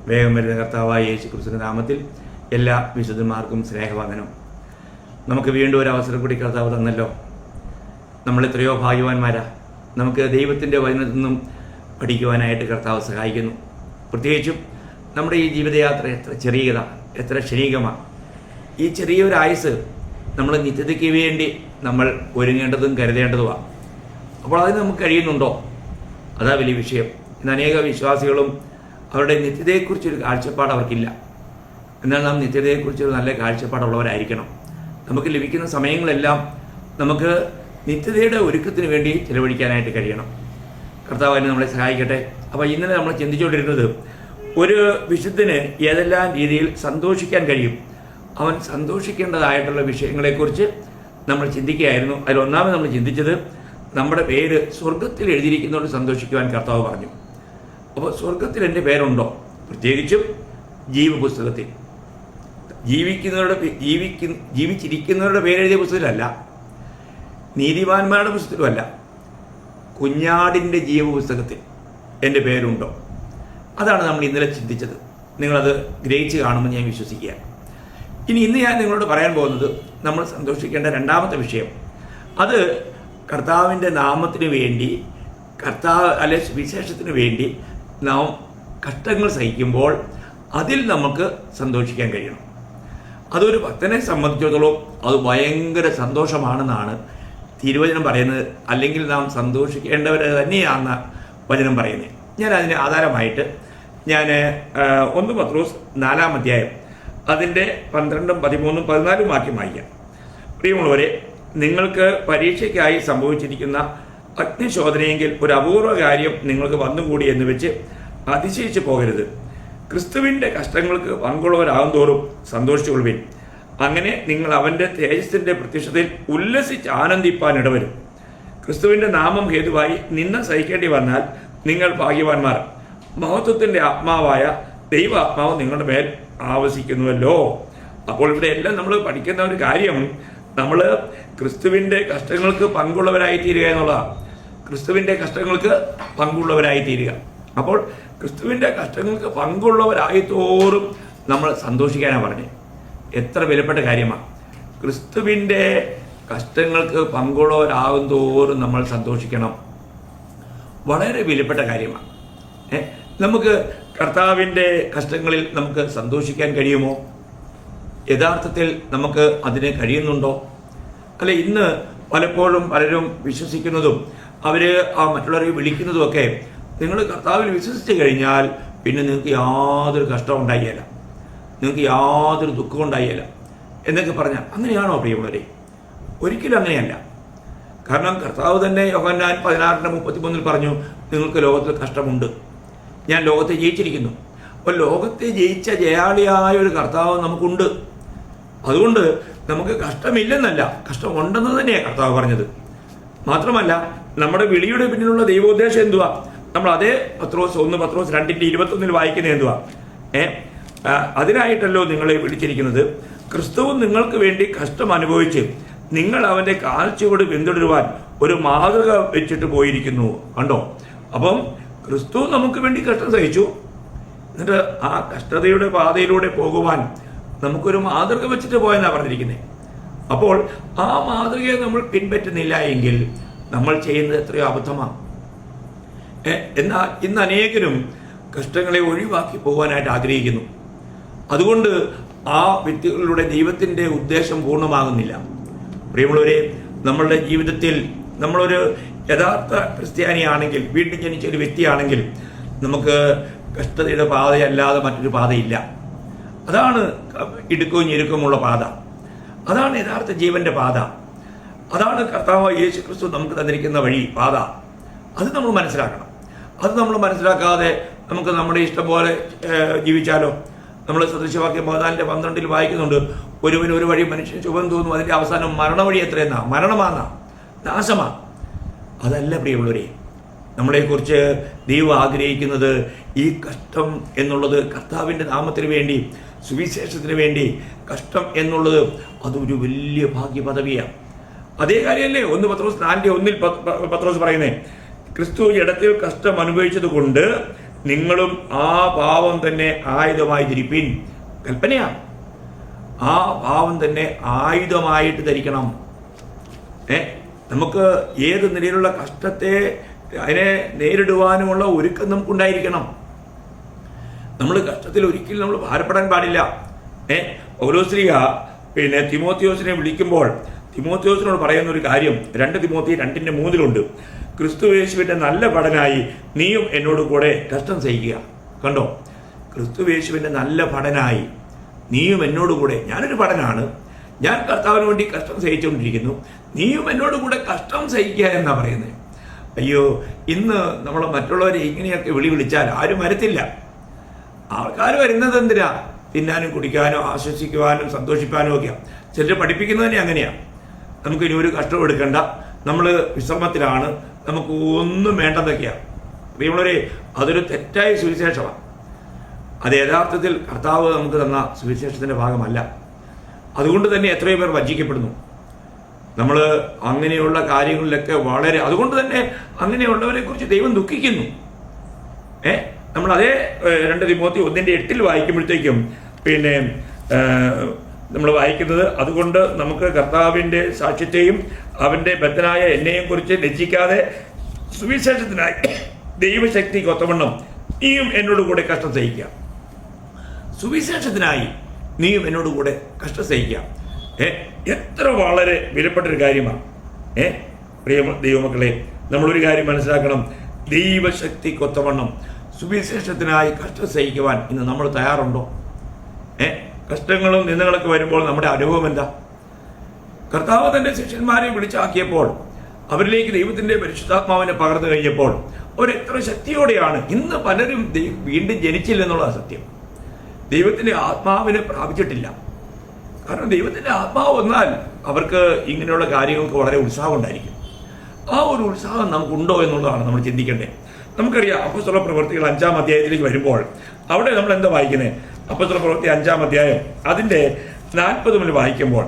വേഗം വരുന്ന കർത്താവായ യേശു ക്രിസ്തുവിന്റെ നാമത്തിൽ എല്ലാ വിശുദ്ധന്മാർക്കും സ്നേഹവന്ദനം. നമുക്ക് വീണ്ടും ഒരു അവസരം കൂടി കർത്താവ് തന്നല്ലോ. നമ്മൾ എത്രയോ ഭാഗ്യവാന്മാരാ. നമുക്ക് ദൈവത്തിൻ്റെ വചനത്തിൽ നിന്നും പഠിക്കുവാനായിട്ട് കർത്താവ് സഹായിക്കുന്നു. പ്രത്യേകിച്ചും നമ്മുടെ ഈ ജീവിതയാത്ര എത്ര ചെറിയതാ, എത്ര ക്ഷണികമാണ്. ഈ ചെറിയൊരു ആയുസ് നമ്മൾ നിത്യതയ്ക്ക് വേണ്ടി നമ്മൾ ഒരുങ്ങേണ്ടതും കരുതേണ്ടതുമാണ്. അപ്പോൾ അതിന് നമുക്ക് കഴിയുന്നുണ്ടോ? അതാ വലിയ വിഷയം. ഇന്ന് അനേക വിശ്വാസികളും അവരുടെ നിത്യതയെക്കുറിച്ചൊരു കാഴ്ചപ്പാട് അവർക്കില്ല. എന്നാൽ നാം നിത്യതയെക്കുറിച്ചൊരു നല്ല കാഴ്ചപ്പാടുള്ളവരായിരിക്കണം. നമുക്ക് ലഭിക്കുന്ന സമയങ്ങളെല്ലാം നമുക്ക് നിത്യതയുടെ ഒരുക്കത്തിന് വേണ്ടി ചിലവഴിക്കാനായിട്ട് കഴിയണം. കർത്താവ് അതിന് നമ്മളെ സഹായിക്കട്ടെ. അപ്പോൾ ഇന്നലെ നമ്മൾ ചിന്തിച്ചുകൊണ്ടിരുന്നത് ഒരു വിശുദ്ധന് ഏതെല്ലാം രീതിയിൽ സന്തോഷിക്കാൻ കഴിയും, അവൻ സന്തോഷിക്കേണ്ടതായിട്ടുള്ള വിഷയങ്ങളെക്കുറിച്ച് നമ്മൾ ചിന്തിക്കുകയായിരുന്നു. അതിലൊന്നാമത് നമ്മൾ ചിന്തിച്ചത് നമ്മുടെ പേര് സ്വർഗത്തിൽ എഴുതിയിരിക്കുന്നതുകൊണ്ട് സന്തോഷിക്കുവാൻ കർത്താവ് പറഞ്ഞു. അപ്പോൾ സ്വർഗത്തിൽ എൻ്റെ പേരുണ്ടോ? പ്രത്യേകിച്ചും ജീവപുസ്തകത്തിൽ. ജീവിച്ചിരിക്കുന്നവരുടെ പേരെഴുതിയ പുസ്തകത്തിലല്ല, നീതിമാന്മാരുടെ പുസ്തകത്തിലുമല്ല, കുഞ്ഞാടിൻ്റെ ജീവപുസ്തകത്തിൽ എൻ്റെ പേരുണ്ടോ? അതാണ് നമ്മൾ ഇന്നലെ ചിന്തിച്ചത്. നിങ്ങളത് ഗ്രഹിച്ച് കാണുമെന്ന് ഞാൻ വിശ്വസിക്കുക. ഇന്ന് ഞാൻ നിങ്ങളോട് പറയാൻ പോകുന്നത് നമ്മൾ സന്തോഷിക്കേണ്ട രണ്ടാമത്തെ വിഷയം. അത് കർത്താവിൻ്റെ നാമത്തിന് വേണ്ടി, സുവിശേഷത്തിന് വേണ്ടി നാം കഷ്ടങ്ങൾ സഹിക്കുമ്പോൾ അതിൽ നമുക്ക് സന്തോഷിക്കാൻ കഴിയണം. അതൊരു ഭക്തനെ സംബന്ധിച്ചിടത്തോളം അത് ഭയങ്കര സന്തോഷമാണെന്നാണ് തിരുവചനം പറയുന്നത്. അല്ലെങ്കിൽ നാം സന്തോഷിക്കേണ്ടവർ തന്നെയാണെന്ന വചനം പറയുന്നത്. ഞാൻ അതിന് ആധാരമായിട്ട് 1 പത്രോസ് 4-ാം അധ്യായം അതിൻ്റെ 12, 13, 14 വാക്യം വായിക്കാം. പ്രിയമുള്ളവരെ, നിങ്ങൾക്ക് പരീക്ഷയ്ക്കായി സംഭവിച്ചിരിക്കുന്ന അഗ്നിശോധനയെങ്കിൽ ഒരു അപൂർവ കാര്യം നിങ്ങൾക്ക് വന്നുകൂടി എന്ന് വെച്ച് അതിശയിച്ചു പോകരുത്. ക്രിസ്തുവിൻ്റെ കഷ്ടങ്ങൾക്ക് പങ്കുള്ളവരാകും തോറും സന്തോഷിച്ചുകൊള്ളുവിൻ. അങ്ങനെ നിങ്ങൾ അവൻ്റെ തേജസ്സിൻ്റെ പ്രത്യക്ഷത്തിൽ ഉല്ലസിച്ച് ആനന്ദിപ്പാൻ ഇടവരും. ക്രിസ്തുവിൻ്റെ നാമം ഹേതുവായി നിന്ന സഹിക്കേണ്ടി വന്നാൽ നിങ്ങൾ ഭാഗ്യവാന്മാർ. മഹത്വത്തിൻ്റെ ആത്മാവായ ദൈവാത്മാവ് നിങ്ങളുടെ മേൽ ആവസിക്കുന്നുവല്ലോ. അപ്പോൾ ഇവിടെ എല്ലാം നമ്മൾ പഠിക്കുന്ന ഒരു കാര്യം, നമ്മൾ ക്രിസ്തുവിൻ്റെ കഷ്ടങ്ങൾക്ക് പങ്കുള്ളവരായി തീരുക എന്നുള്ളതാണ്. ക്രിസ്തുവിൻ്റെ കഷ്ടങ്ങൾക്ക് പങ്കുള്ളവരായി തീരുക. അപ്പോൾ ക്രിസ്തുവിൻ്റെ കഷ്ടങ്ങൾക്ക് പങ്കുള്ളവരായി തോറും നമ്മൾ സന്തോഷിക്കാനാണ് പറഞ്ഞത്. എത്ര വിലപ്പെട്ട കാര്യമാണ്. ക്രിസ്തുവിൻ്റെ കഷ്ടങ്ങൾക്ക് പങ്കുള്ളവരാകും തോറും നമ്മൾ സന്തോഷിക്കണം. വളരെ വിലപ്പെട്ട കാര്യമാണ്. നമുക്ക് കർത്താവിൻ്റെ കഷ്ടങ്ങളിൽ നമുക്ക് സന്തോഷിക്കാൻ കഴിയുമോ? യഥാർത്ഥത്തിൽ നമുക്ക് അതിന് കഴിയുന്നുണ്ടോ? അല്ലെ, ഇന്ന് പലപ്പോഴും പലരും വിശ്വസിക്കുന്നതും അവർ മറ്റുള്ളവരെ വിളിക്കുന്നതുമൊക്കെ, നിങ്ങൾ കർത്താവിൽ വിശ്വസിച്ച് കഴിഞ്ഞാൽ പിന്നെ നിങ്ങൾക്ക് യാതൊരു കഷ്ടവും ഉണ്ടായില്ല, നിങ്ങൾക്ക് യാതൊരു ദുഃഖവും ഉണ്ടായില്ല എന്നൊക്കെ പറഞ്ഞാൽ അങ്ങനെയാണോ പ്രിയമുള്ളവരെ? ഒരിക്കലും അങ്ങനെയല്ല. കാരണം കർത്താവ് തന്നെ യോഹന്നാൻ 16:33 പറഞ്ഞു, നിങ്ങൾക്ക് ലോകത്തിൽ കഷ്ടമുണ്ട്, ഞാൻ ലോകത്തെ ജയിച്ചിരിക്കുന്നു. അപ്പോൾ ലോകത്തെ ജയിച്ച ജയാളിയായ ഒരു കർത്താവ് നമുക്കുണ്ട്. അതുകൊണ്ട് നമുക്ക് കഷ്ടമില്ലെന്നല്ല, കഷ്ടമുണ്ടെന്ന് തന്നെയാണ് കർത്താവ് പറഞ്ഞത്. മാത്രമല്ല, നമ്മുടെ വിളിയുടെ പിന്നിലുള്ള ദൈവോദ്ദേശം എന്തുവാ? നമ്മൾ അതേ 1 പത്രോസ് 2:21 വായിക്കുന്നത് എന്തുവാ? അതിനായിട്ടല്ലോ നിങ്ങളെ വിളിച്ചിരിക്കുന്നത്. ക്രിസ്തുവും നിങ്ങൾക്ക് വേണ്ടി കഷ്ടം അനുഭവിച്ച് നിങ്ങൾ അവൻ്റെ കാൽച്ചുവട് പിന്തുടരുവാൻ ഒരു മാതൃക വെച്ചിട്ട് പോയിരിക്കുന്നു. കണ്ടോ? അപ്പം ക്രിസ്തു നമുക്ക് വേണ്ടി കഷ്ടം സഹിച്ചു. എന്നിട്ട് ആ കഷ്ടതയുടെ പാതയിലൂടെ പോകുവാൻ നമുക്കൊരു മാതൃക വെച്ചിട്ട് പോയെന്നാണ് പറഞ്ഞിരിക്കുന്നത്. അപ്പോൾ ആ മാതൃകയെ നമ്മൾ പിൻപറ്റുന്നില്ല എങ്കിൽ നമ്മൾ ചെയ്യുന്നത് എത്രയോ അബദ്ധമാണ്. എന്നാൽ ഇന്ന് അനേകരും കഷ്ടങ്ങളെ ഒഴിവാക്കി പോകാനായിട്ട് ആഗ്രഹിക്കുന്നു. അതുകൊണ്ട് ആ വ്യക്തികളിലൂടെ ദൈവത്തിൻ്റെ ഉദ്ദേശം പൂർണ്ണമാകുന്നില്ല. പ്രിയമുള്ളവരെ, നമ്മളുടെ ജീവിതത്തിൽ നമ്മളൊരു യഥാർത്ഥ ക്രിസ്ത്യാനിയാണെങ്കിൽ, വീണ്ടും ജനിച്ച ഒരു വ്യക്തിയാണെങ്കിൽ, നമുക്ക് കഷ്ടതയുടെ പാതയല്ലാതെ മറ്റൊരു പാതയില്ല. അതാണ് ഇടുക്കവും ഞെരുക്കമുള്ള പാത. അതാണ് യഥാർത്ഥ ജീവന്റെ പാത. അതാണ് കർത്താവ് യേശു ക്രിസ്തു നമുക്ക് തന്നിരിക്കുന്ന വഴി, പാത. അത് നമ്മൾ മനസ്സിലാക്കണം. അത് നമ്മൾ മനസ്സിലാക്കാതെ നമുക്ക് നമ്മുടെ ഇഷ്ടം പോലെ ജീവിച്ചാലോ? നമ്മൾ സദൃശവാക്യം 14:12 വായിക്കുന്നുണ്ട്, ഒരുവന് ഒരു വഴി മനുഷ്യന് ശുഭം തോന്നും, അതിൻ്റെ അവസാനം മരണവഴി എത്രയെന്നാ? മരണമാന്നാ, നാശമാ. അതല്ല പ്രിയമുള്ളവരെ, നമ്മളെക്കുറിച്ച് ദൈവം ആഗ്രഹിക്കുന്നത് ഈ കഷ്ടം എന്നുള്ളത് കർത്താവിൻ്റെ നാമത്തിന് വേണ്ടി, സുവിശേഷത്തിന് വേണ്ടി കഷ്ടം എന്നുള്ളത് അതൊരു വലിയ ഭാഗ്യപദവിയാണ്. അതേ കാര്യമല്ലേ 1 പത്രോസ് 4:1 പത്രോസ് പറയുന്നേ, ക്രിസ്തു ജഡത്തിൽ കഷ്ടം അനുഭവിച്ചത് കൊണ്ട് നിങ്ങളും ആ ഭാവം തന്നെ ആയുധമായി ധരിപ്പിൻ. കൽപ്പനയാണ്. ആ ഭാവം തന്നെ ആയുധമായിട്ട് ധരിക്കണം. നമുക്ക് ഏത് നിലയിലുള്ള കഷ്ടത്തെ അതിനെ നേരിടുവാനുമുള്ള ഒരുക്കം നമുക്കുണ്ടായിരിക്കണം. നമ്മൾ കഷ്ടത്തിൽ ഒരിക്കലും നമ്മൾ ഭാരപ്പെടാൻ പാടില്ല. പൗലോസ്ലീഹ തിമോത്തിയോസിനെ വിളിക്കുമ്പോൾ തിമോത്തിയോസിനോട് പറയുന്ന ഒരു കാര്യം 2 തിമോത്തി 2:3 ക്രിസ്തു യേശുവിന്റെ നല്ല ഭടനായി നീയും എന്നോട് കൂടെ കഷ്ടം സഹിക്കുക. കണ്ടോ, ക്രിസ്തു യേശുവിന്റെ നല്ല ഭടനായി നീയും എന്നോട് കൂടെ. ഞാനൊരു ഭടനാണ്, ഞാൻ കർത്താവിന് വേണ്ടി കഷ്ടം സഹിച്ചുകൊണ്ടിരിക്കുന്നു, നീയും എന്നോട് കൂടെ കഷ്ടം സഹിക്കുക എന്നാ പറയുന്നത്. അയ്യോ, ഇന്ന് നമ്മൾ മറ്റുള്ളവരെ ഇങ്ങനെയൊക്കെ വിളിച്ചാൽ ആരും വരത്തില്ല. ആൾക്കാർ വരുന്നത് എന്തിനാ? തിന്നാനും കുടിക്കാനോ ആശ്വസിക്കുവാനും സന്തോഷിക്കാനും ഒക്കെയാണ്. ചിലർ പഠിപ്പിക്കുന്നത് തന്നെ അങ്ങനെയാണ്. നമുക്കിനി ഒരു കഷ്ടം എടുക്കണ്ട, നമ്മൾ വിശ്രമത്തിലാണ്, നമുക്ക് ഒന്നും വേണ്ടെന്നൊക്കെയാണ്. പ്രിയമുള്ളവരെ, അതൊരു തെറ്റായ സുവിശേഷമാണ്. അത് യഥാർത്ഥത്തിൽ കർത്താവ് നമുക്ക് തന്ന സുവിശേഷത്തിന്റെ ഭാഗമല്ല. അതുകൊണ്ട് തന്നെ എത്രയോ പേർ വഞ്ചിക്കപ്പെടുന്നു. നമ്മൾ അങ്ങനെയുള്ള കാര്യങ്ങളിലൊക്കെ അതുകൊണ്ട് തന്നെ അങ്ങനെയുള്ളവരെ കുറിച്ച് ദൈവം ദുഃഖിക്കുന്നു. നമ്മൾ അതേ 2 തിമോത്തി 1:8 വായിക്കുമ്പോഴത്തേക്കും നമ്മൾ വായിക്കുന്നത്, അതുകൊണ്ട് നമുക്ക് കർത്താവിന്റെ സാക്ഷ്യത്തെയും അവന്റെ ബദ്ധനായ എന്നെയും കുറിച്ച് ലജ്ജിക്കാതെ സുവിശേഷത്തിനായി ദൈവശക്തിക്ക് ഒത്തവണ്ണം നീയും എന്നോട് കൂടെ കഷ്ടം സഹിക്കുക. സുവിശേഷത്തിനായി നീയും എന്നോട് കൂടെ കഷ്ടം സഹിക്കുക. എത്ര വളരെ വിലപ്പെട്ടൊരു കാര്യമാണ്. പ്രിയ ദൈവമക്കളെ, നമ്മളൊരു കാര്യം മനസ്സിലാക്കണം. ദൈവശക്തിക്കൊത്തവണ്ണം സുവിശേഷത്തിനായി കഷ്ടം സഹിക്കുവാൻ ഇന്ന് നമ്മൾ തയ്യാറുണ്ടോ? കഷ്ടങ്ങളും നിന്ദകളൊക്കെ വരുമ്പോൾ നമ്മുടെ അനുഭവം എന്താ? കർത്താവ് തന്റെ ശിഷ്യന്മാരെ വിളിച്ചാക്കിയപ്പോൾ അവരിലേക്ക് ദൈവത്തിന്റെ പരിശുദ്ധാത്മാവിനെ പകർന്നു കഴിഞ്ഞപ്പോൾ അവരെത്ര ശക്തിയോടെയാണ്. ഇന്ന് പലരും വീണ്ടും ജനിച്ചില്ലെന്നുള്ള സത്യം. ദൈവത്തിന്റെ ആത്മാവിനെ പ്രാപിച്ചിട്ടില്ല. കാരണം ദൈവത്തിന്റെ ആത്മാവ് വന്നാൽ അവർക്ക് ഇങ്ങനെയുള്ള കാര്യങ്ങൾക്ക് വളരെ ഉത്സാഹം ഉണ്ടായിരിക്കും. ആ ഒരു ഉത്സാഹം നമുക്കുണ്ടോ എന്നുള്ളതാണ് നമ്മൾ ചിന്തിക്കേണ്ടത്. നമുക്കറിയാം, അപ്പോസ്തല പ്രവൃത്തികൾ 5-ാം അധ്യായത്തിലേക്ക് വരുമ്പോൾ അവിടെ നമ്മൾ എന്താ വായിക്കുന്നത്? അപ്പോസ്തല പ്രവൃത്തി 5-ാം അധ്യായം അതിന്റെ 40 മുതൽ വായിക്കുമ്പോൾ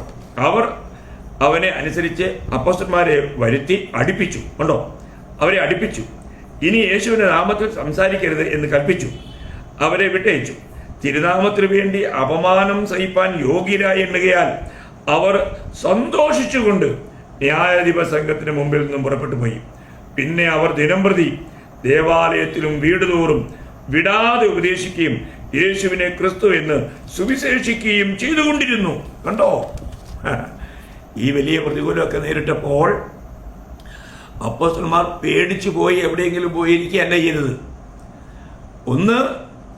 അവർ അവനെ അനുസരിച്ച് അപ്പോസ്തലന്മാരെ വരുത്തി അടുപ്പിച്ചു. കണ്ടോ, അവരെ അടുപ്പിച്ചു. ഇനി യേശുവിന്റെ നാമത്തിൽ സംസാരിക്കരുത് എന്ന് കൽപ്പിച്ചു. അവരെ വിട്ടയച്ചു. തിരുനാമത്തിനു വേണ്ടി അപമാനം സഹിപ്പാൻ യോഗ്യരായി എണ്ണുകയാൽ അവർ സന്തോഷിച്ചുകൊണ്ട് ന്യായാധിപ സംഘത്തിന് മുമ്പിൽ നിന്നും പുറപ്പെട്ടു പോയി. പിന്നെ അവർ ദിനംപ്രതി ദേവാലയത്തിലും വീടുതോറും വിടാതെ ഉപദേശിക്കുകയും യേശുവിനെ ക്രിസ്തു എന്ന് സുവിശേഷിക്കുകയും ചെയ്തുകൊണ്ടിരുന്നു. കണ്ടോ, ഈ വലിയ പ്രതികൂലമൊക്കെ നേരിട്ടപ്പോൾ അപ്പോസ്തലന്മാർ പേടിച്ചു പോയി എവിടെയെങ്കിലും പോയിരിക്കുകയല്ല ചെയ്തത്. ഒന്ന്,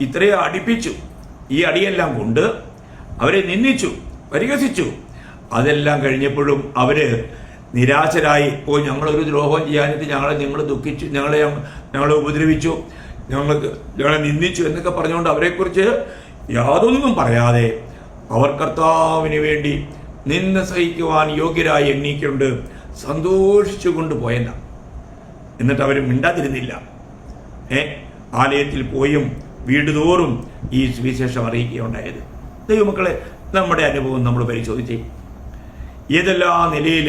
ഇത്രയും അടുപ്പിച്ചു. ഈ അടിയെല്ലാം കൊണ്ട് അവരെ നിന്ദിച്ചു, പരിഹസിച്ചു. അതെല്ലാം കഴിഞ്ഞപ്പോഴും അവര് നിരാശരായി പോയി. ഞങ്ങളൊരു ദ്രോഹം ചെയ്യാനിട്ട് നിങ്ങൾ ദുഃഖിച്ചു, ഞങ്ങളെ ഉപദ്രവിച്ചു, ഞങ്ങളെ നിന്ദിച്ചു എന്നൊക്കെ പറഞ്ഞുകൊണ്ട് അവരെക്കുറിച്ച് യാതൊന്നും പറയാതെ അവർ കർത്താവിന് വേണ്ടി നിന്ന സഹിക്കുവാൻ യോഗ്യരായി എണ്ണീക്കൊണ്ട് സന്തോഷിച്ചു കൊണ്ടുപോയല്ല. എന്നിട്ട് അവർ മിണ്ടാതിരുന്നില്ല. ആലയത്തിൽ പോയും വീടുതോറും ഈ സുവിശേഷം അറിയിക്കുകയുണ്ടായത്. ദൈവമക്കളെ, നമ്മുടെ അനുഭവം നമ്മൾ പരിശോധിച്ചേ. ഏതെല്ലാം നിലയിൽ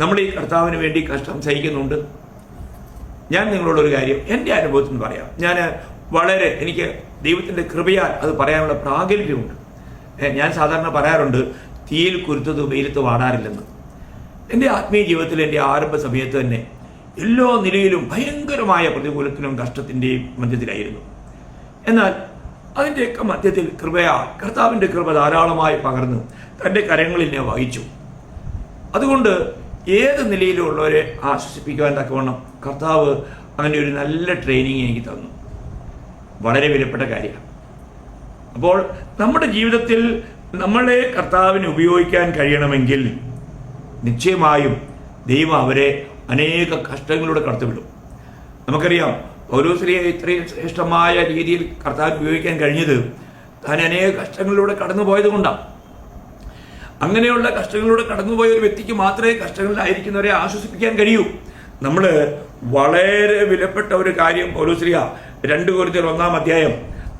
നമ്മൾ ഈ കർത്താവിന് വേണ്ടി കഷ്ടം സഹിക്കുന്നുണ്ട്. ഞാൻ നിങ്ങളോടൊരു കാര്യം എൻ്റെ അനുഭവത്തിൽ നിന്ന് പറയാം. എനിക്ക് ദൈവത്തിൻ്റെ കൃപയാൽ അത് പറയാനുള്ള പ്രാഗൽഭ്യമുണ്ട്. ഞാൻ സാധാരണ പറയാറുണ്ട്, തീയിൽ കുരുത്തത് വെയിലത്ത് വാടാറില്ലെന്ന്. എൻ്റെ ആത്മീയ ജീവിതത്തിൽ എൻ്റെ ആരംഭ സമയത്ത് തന്നെ എല്ലാ നിലയിലും ഭയങ്കരമായ പ്രതികൂലത്തിനും കഷ്ടത്തിൻ്റെയും മധ്യത്തിലായിരുന്നു. എന്നാൽ അതിൻ്റെയൊക്കെ മധ്യത്തിൽ കർത്താവിൻ്റെ കൃപ ധാരാളമായി പകർന്ന് തൻ്റെ കരങ്ങളിൽ എന്നെ വഹിച്ചു. അതുകൊണ്ട് ഏത് നിലയിലുള്ളവരെ ആശ്വസിപ്പിക്കുവാൻ തക്കവണ്ണം കർത്താവ് അങ്ങനെ ഒരു നല്ല ട്രെയിനിങ് എനിക്ക് തന്നു. വളരെ വിലപ്പെട്ട കാര്യമാണ്. അപ്പോൾ നമ്മുടെ ജീവിതത്തിൽ നമ്മളെ കർത്താവിന് ഉപയോഗിക്കാൻ കഴിയണമെങ്കിൽ നിശ്ചയമായും ദൈവം അവരെ അനേക കഷ്ടങ്ങളിലൂടെ കടത്തിവിടും. നമുക്കറിയാം, പൗലോസ്ലീഹ ഇത്രയും ശ്രേഷ്ഠമായ രീതിയിൽ കർത്താവിന് ഉപയോഗിക്കാൻ കഴിഞ്ഞത് താൻ അനേക കഷ്ടങ്ങളിലൂടെ കടന്നു പോയത് കൊണ്ടാണ്. അങ്ങനെയുള്ള കഷ്ടങ്ങളിലൂടെ കടന്നുപോയ ഒരു വ്യക്തിക്ക് മാത്രമേ കഷ്ടങ്ങളിലായിരിക്കുന്നവരെ ആശ്വസിപ്പിക്കാൻ കഴിയൂ. നമ്മൾ വളരെ വിലപ്പെട്ട ഒരു കാര്യം പൗലോസ്ലീഹ 2 കൊരിന്ത്യർ 1-ാം അധ്യായം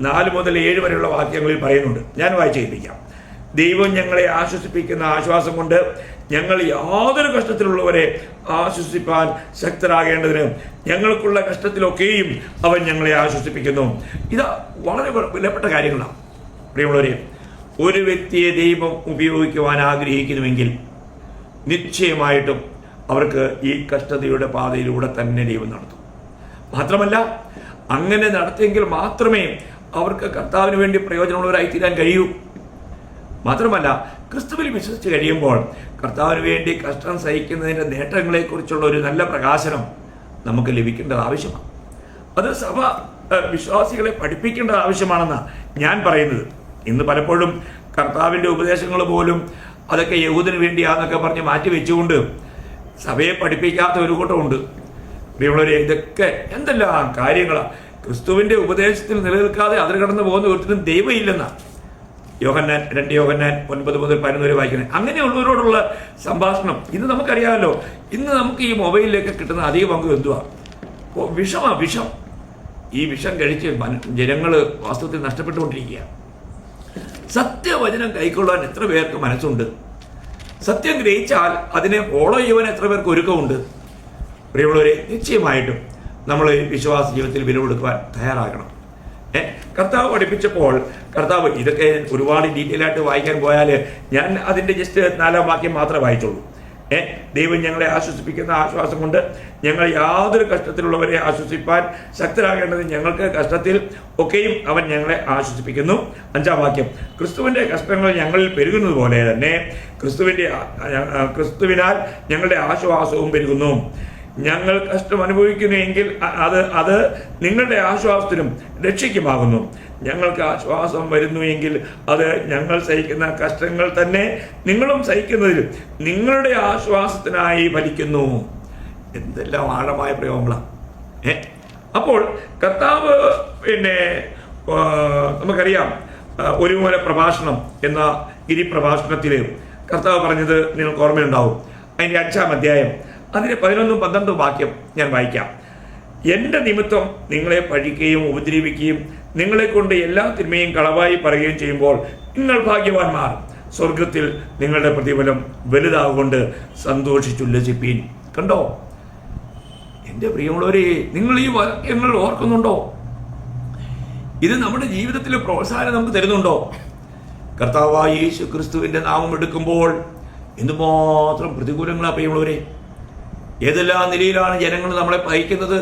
4 മുതൽ 7 വരെയുള്ള വാക്യങ്ങളിൽ പറയുന്നുണ്ട്. ഞാൻ വായിച്ച് കേൾപ്പിക്കാം. ദൈവം ഞങ്ങളെ ആശ്വസിപ്പിക്കുന്ന ആശ്വാസം കൊണ്ട് ഞങ്ങൾ യാതൊരു കഷ്ടത്തിലുള്ളവരെ ആശ്വസിപ്പാൻ ശക്തരാകേണ്ടതിന് ഞങ്ങൾക്കുള്ള കഷ്ടത്തിലൊക്കെയും അവൻ ഞങ്ങളെ ആശ്വസിപ്പിക്കുന്നു. ഇത് വളരെ വിലപ്പെട്ട കാര്യങ്ങളാണ്. പ്രിയമുള്ളവരെ, ഒരു വ്യക്തിയെ ദൈവം ഉപയോഗിക്കുവാൻ ആഗ്രഹിക്കുന്നുവെങ്കിൽ നിശ്ചയമായിട്ടും അവർക്ക് ഈ കഷ്ടതയുടെ പാതയിലൂടെ തന്നെ ദൈവം നടത്തും. മാത്രമല്ല, അങ്ങനെ നടത്തിയെങ്കിൽ മാത്രമേ അവർക്ക് കർത്താവിന് വേണ്ടി പ്രയോജനമുള്ളവരായി തീരാൻ കഴിയൂ. മാത്രമല്ല, ക്രിസ്തുവിൽ വിശ്വസിച്ച് കഴിയുമ്പോൾ കർത്താവിന് വേണ്ടി കഷ്ടം സഹിക്കുന്നതിൻ്റെ നേട്ടങ്ങളെക്കുറിച്ചുള്ള ഒരു നല്ല പ്രകാശനം നമുക്ക് ലഭിക്കേണ്ടത് ആവശ്യമാണ്. അത് സഭ വിശ്വാസികളെ പഠിപ്പിക്കേണ്ടത് ആവശ്യമാണെന്നാണ് ഞാൻ പറയുന്നത്. ഇന്ന് പലപ്പോഴും കർത്താവിൻ്റെ ഉപദേശങ്ങൾ പോലും അതൊക്കെ യഹൂദന് വേണ്ടിയാന്നൊക്കെ പറഞ്ഞ് മാറ്റി വെച്ചുകൊണ്ട് സഭയെ പഠിപ്പിക്കാത്ത ഒരു കൂട്ടമുണ്ട്. പ്രിയമുള്ളവരെ, ഇതൊക്കെ എന്തെല്ലാം കാര്യങ്ങളാണ്. ക്രിസ്തുവിൻ്റെ ഉപദേശത്തിൽ നിലനിൽക്കാതെ അതിൽ കടന്നു പോകുന്ന ഒരുത്തിനും ദൈവമില്ലെന്നാണ് യോഹന്നാൻ 2 യോഹന്നാൻ 9 മുതൽ 11 വരെ വായിക്കുന്നത്. അങ്ങനെയുള്ളവരോടുള്ള സംഭാഷണം ഇന്ന് നമുക്കറിയാമല്ലോ. ഇന്ന് നമുക്ക് ഈ മൊബൈലിലേക്ക് കിട്ടുന്ന അധിക പങ്ക് എന്തുവാ? വിഷം. ഈ വിഷം കഴിച്ച് ജനങ്ങൾ വാസ്തവത്തിൽ നഷ്ടപ്പെട്ടുകൊണ്ടിരിക്കുക. സത്യവചനം കൈക്കൊള്ളാൻ എത്ര പേർക്ക് മനസ്സുണ്ട്? സത്യം ഗ്രഹിച്ചാൽ അതിനെ ഫോളോ ചെയ്യുവാൻ എത്ര പേർക്ക് ഒരുക്കമുണ്ട്? പ്രിയമുള്ളവരെ, നിശ്ചയമായിട്ടും നമ്മൾ വിശ്വാസ ജീവിതത്തിൽ വില കൊടുക്കുവാൻ തയ്യാറാകണം. കർത്താവ് പഠിപ്പിച്ചപ്പോൾ കർത്താവ് ഇതൊക്കെ ഒരുപാട് ഡീറ്റെയിൽ ആയിട്ട് വായിക്കാൻ പോയാൽ ഞാൻ അതിൻ്റെ ജസ്റ്റ് 4-ാം വാക്യം മാത്രമേ വായിച്ചുള്ളൂ. ദൈവം ഞങ്ങളെ ആശ്വസിപ്പിക്കുന്ന ആശ്വാസം കൊണ്ട് ഞങ്ങൾ യാതൊരു കഷ്ടത്തിലുള്ളവരെ ആശ്വസിപ്പാൻ ശക്തരാകേണ്ടത് ഞങ്ങൾക്ക് കഷ്ടത്തിൽ ഒക്കെയും അവൻ ഞങ്ങളെ ആശ്വസിപ്പിക്കുന്നു. 5-ാം വാക്യം, ക്രിസ്തുവിൻ്റെ കഷ്ടങ്ങൾ ഞങ്ങളിൽ പെരുകുന്നത് പോലെ തന്നെ ക്രിസ്തുവിനാൽ ഞങ്ങളുടെ ആശ്വാസവും പെരുകുന്നു. ഞങ്ങൾ കഷ്ടം അനുഭവിക്കുന്നുവെങ്കിൽ അത് നിങ്ങളുടെ ആശ്വാസത്തിനും രക്ഷയ്ക്കുമാകുന്നു. ഞങ്ങൾക്ക് ആശ്വാസം വരുന്നുവെങ്കിൽ അത് ഞങ്ങൾ സഹിക്കുന്ന കഷ്ടങ്ങൾ തന്നെ നിങ്ങളും സഹിക്കുന്നതിൽ നിങ്ങളുടെ ആശ്വാസത്തിനായി ഫലിക്കുന്നു. എന്തെല്ലാം ആഴമായ പ്രയോഗങ്ങളാണ്. അപ്പോൾ കർത്താവ് നമുക്കറിയാം, ഒരുപോലെ പ്രഭാഷണം എന്ന ഗിരിപ്രഭാഷണത്തിൽ കർത്താവ് പറഞ്ഞത് നിങ്ങൾക്ക് ഓർമ്മയുണ്ടാവും. അതിൻ്റെ 5-ാം അധ്യായം അതിൻ്റെ 11-12 വാക്യം ഞാൻ വായിക്കാം. എൻ്റെ നിമിത്തം നിങ്ങളെ പഴിക്കുകയും ഉപദ്രവിക്കുകയും നിങ്ങളെ കൊണ്ട് എല്ലാ തിന്മയും കളവായി പറയുകയും ചെയ്യുമ്പോൾ നിങ്ങൾ ഭാഗ്യവാന്മാർ. സ്വർഗത്തിൽ നിങ്ങളുടെ പ്രതിഫലം വലുതാകൊണ്ട് സന്തോഷിച്ചുല്ലസിപ്പീൻ. കണ്ടോ എൻ്റെ പ്രിയമുള്ളവരെ, നിങ്ങൾ ഈ വാക്യങ്ങൾ ഓർക്കുന്നുണ്ടോ? ഇത് നമ്മുടെ ജീവിതത്തിൽ പ്രോത്സാഹനം നമുക്ക് തരുന്നുണ്ടോ? കർത്താവായ യേശു ക്രിസ്തുവിൻ്റെ നാമം എടുക്കുമ്പോൾ എന്തുമാത്രം പ്രതികൂലങ്ങളാണ് പ്രിയമുള്ളവരെ. ഏതെല്ലാം നിലയിലാണ് ജനങ്ങൾ നമ്മളെ പഹിക്കുന്നത്,